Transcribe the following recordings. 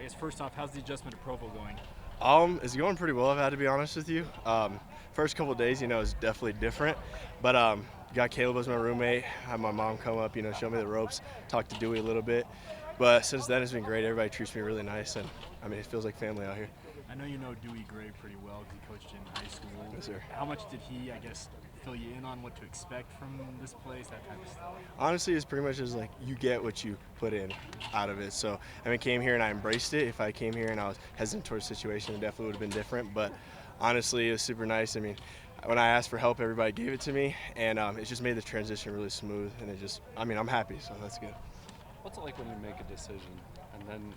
I guess first off, how's the adjustment to Provo going? It's going pretty well, I've had to be honest with you. First couple of days, is definitely different. But got Caleb as my roommate, had my mom come up, show me the ropes, talk to Dewey a little bit. But since then, it's been great. Everybody treats me really nice, and it feels like family out here. I know you know Dewey Gray pretty well because he coached in high school. Yes, sir. How much did he, I guess, fill you in on what to expect from this place, that type of stuff? Honestly, it's pretty much just like you get what you put in out of it. So, came here and I embraced it. If I came here and I was hesitant towards the situation, it definitely would have been different. But honestly, it was super nice. When I asked for help, everybody gave it to me, and it just made the transition really smooth. And I'm happy, so that's good. What's it like when you make a decision and then,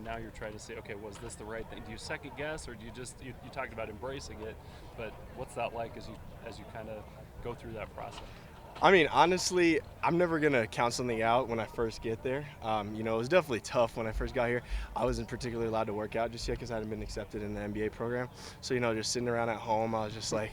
now you're trying to say, okay, was this the right thing? Do you second guess, or do you just, you talked about embracing it, but what's that like as you kind of go through that process? Honestly, I'm never going to count something out when I first get there. It was definitely tough when I first got here. I wasn't particularly allowed to work out just yet because I hadn't been accepted in the NBA program. So, just sitting around at home, I was just like,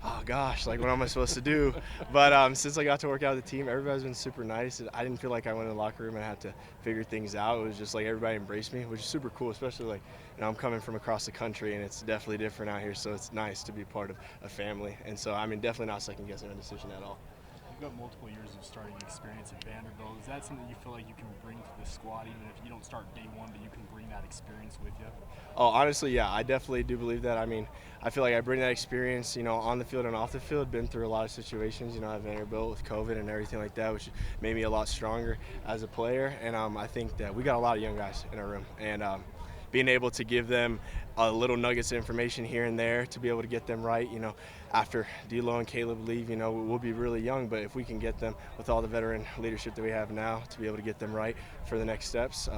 oh gosh, like what am I supposed to do? But since I got to work out with the team, everybody's been super nice. I didn't feel like I went in the locker room and had to figure things out. It was just like everybody embraced me, which is super cool, especially like, I'm coming from across the country and it's definitely different out here. So it's nice to be part of a family. And so, definitely not second guessing my decision at all. You've got multiple years of starting experience at Vanderbilt. Is that something you feel like you can bring to the squad, even if you don't start day one, but you can bring that experience with you? Oh, honestly, yeah, I definitely do believe that. I feel like I bring that experience, on the field and off the field. Been through a lot of situations, at Vanderbilt with COVID and everything like that, which made me a lot stronger as a player. And I think that we got a lot of young guys in our room, and being able to give them a little nuggets of information here and there to be able to get them right, after D'Lo and Caleb leave, we'll be really young, but if we can get them with all the veteran leadership that we have now to be able to get them right for the next steps,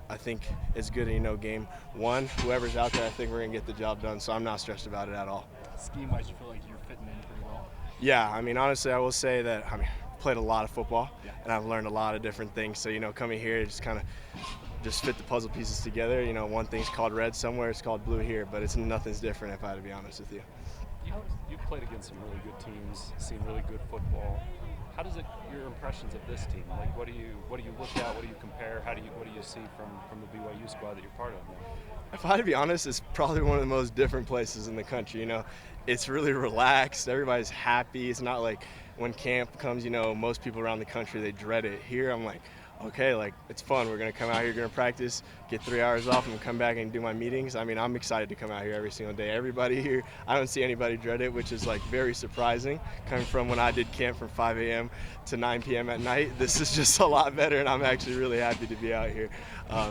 I think it's good. Game one, whoever's out there, I think we're going to get the job done, so I'm not stressed about it at all. Scheme-wise, you feel like you're fitting in pretty well? Yeah, honestly, I will say that, played a lot of football, Yeah. and I've learned a lot of different things, so, coming here, just fit the puzzle pieces together. One thing's called red somewhere, it's called blue here, but nothing's different if I had to be honest with you. You've played against some really good teams, seen really good football. How does your impressions of this team? Like, what do you look at? What do you compare? What do you see from the BYU squad that you're part of now? If I had to be honest, it's probably one of the most different places in the country. It's really relaxed. Everybody's happy. It's not like when camp comes, most people around the country, they dread it. Here, I'm like, okay, like it's fun. We're going to come out here, going to practice, get 3 hours off, and come back and do my meetings. I'm excited to come out here every single day. Everybody here, I don't see anybody dread it, which is like very surprising. Coming from when I did camp from 5 a.m. to 9 p.m. at night, this is just a lot better, and I'm actually really happy to be out here.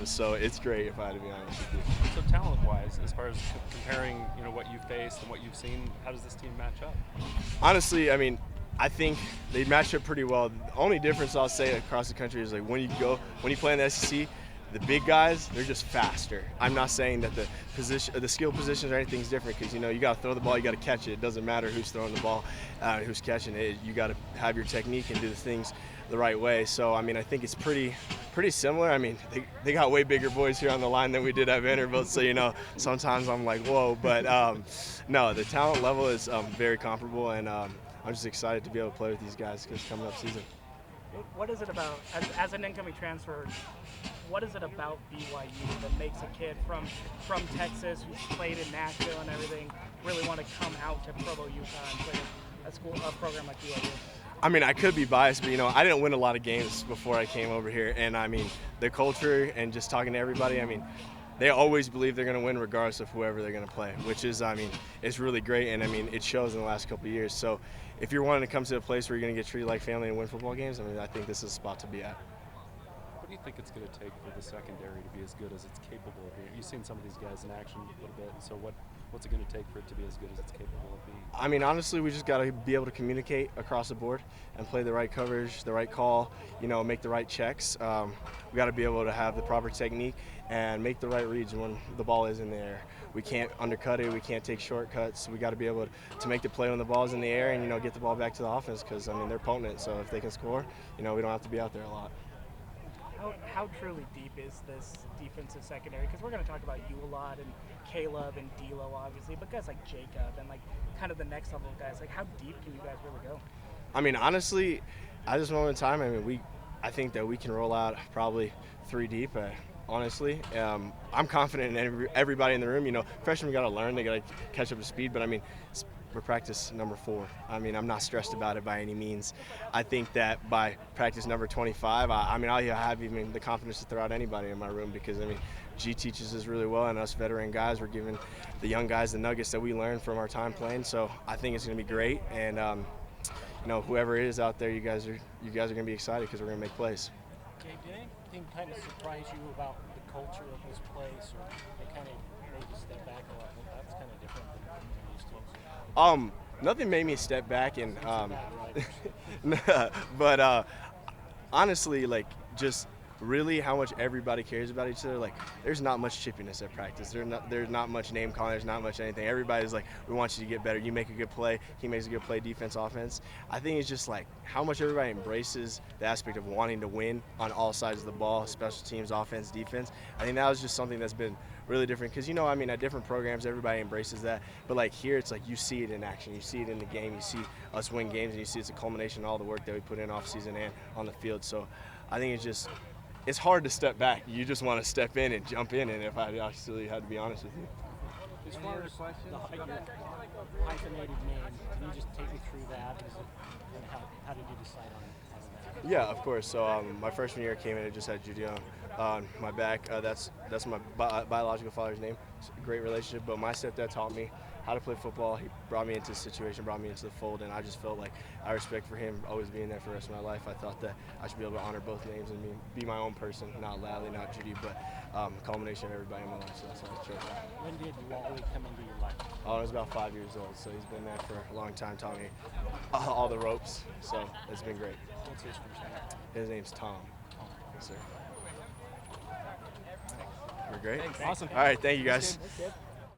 So it's great if I had to be honest with you. So talent-wise, as far as comparing, what you faced and what you've seen, how does this team match up? Honestly, I think they match up pretty well. The only difference I'll say across the country is like when you play in the SEC, the big guys, they're just faster. I'm not saying that the skill positions or anything's different because, you got to throw the ball, you got to catch it. It doesn't matter who's throwing the ball, who's catching it. You got to have your technique and do the things the right way. So, I think it's pretty similar. They got way bigger boys here on the line than we did at Vanderbilt. So, sometimes I'm like, whoa. But, no, the talent level is very comparable, and I'm just excited to be able to play with these guys because coming up season. What is it about, as an incoming transfer, what is it about BYU that makes a kid from Texas who's played in Nashville and everything really want to come out to Provo, Utah and play a program like BYU? I could be biased, but, I didn't win a lot of games before I came over here. And, the culture and just talking to everybody, they always believe they're going to win regardless of whoever they're going to play, which is, it's really great. And, it shows in the last couple of years. So if you're wanting to come to a place where you're going to get treated like family and win football games, I think this is a spot to be at. What do you think it's going to take for the secondary to be as good as it's capable of being? You've seen some of these guys in action a little bit, so what's it going to take for it to be as good as it's capable of being? Honestly, we just got to be able to communicate across the board and play the right coverage, the right call, make the right checks. We got to be able to have the proper technique and make the right reads when the ball is in the air. We can't undercut it. We can't take shortcuts. We got to be able to make the play when the ball's in the air and, get the ball back to the offense because, they're potent. So if they can score, we don't have to be out there a lot. How truly deep is this defensive secondary? Because we're going to talk about you a lot and Caleb and D'Lo, obviously, but guys like Jacob and like kind of the next level of guys, like how deep can you guys really go? Honestly, at this moment in time, I think that we can roll out probably 3 deep at honestly. I'm confident in everybody in the room. You know, freshmen got to learn, they got to catch up to speed. But I mean, we're practice number 4. I mean, I'm not stressed about it by any means. I think that by practice number 25, I mean, I'll have even the confidence to throw out anybody in my room because, I mean, G teaches us really well, and us veteran guys, we're giving the young guys the nuggets that we learned from our time playing. So I think it's going to be great. And, you know, whoever it is out there, you guys are going to be excited because we're going to make plays. Gabe, did anything kind of surprise you about the culture of this place, or it kind of made you step back a lot? Well, that's kind of different than these teams. Nothing made me step back, and but honestly, like, just really how much everybody cares about each other. Like, there's not much chippiness at practice. There's not much name calling. There's not much anything. Everybody's like, we want you to get better. You make a good play. He makes a good play. Defense, offense. I think it's just like how much everybody embraces the aspect of wanting to win on all sides of the ball, special teams, offense, defense. I think that was just something that's been really different because, you know, I mean, at different programs, everybody embraces that. But like here, it's like you see it in action. You see it in the game. You see us win games, and you see it's a culmination of all the work that we put in off season and on the field. So I think it's hard to step back. You just want to step in and jump in, and if I actually had to be honest with you. As far as the hyphenated name, can you just take me through that? And how did you decide on that? Yeah, of course. So my freshman year I came in, it just had Judy on my back. That's my biological father's name. It's a great relationship, but my stepdad taught me how to play football. He brought me into the situation, brought me into the fold, and I just felt like I respect for him always being there for the rest of my life. I thought that I should be able to honor both names and be my own person, not Lally, not Judy, but a culmination of everybody in my life, so that's why I chose that. When did Lally come into your life? Oh, I was about 5 years old, so he's been there for a long time, taught me all the ropes, so it's been great. What's his first name? His name's Tom. Yes, sir. We're great. Awesome. All right, thank you guys. That's good.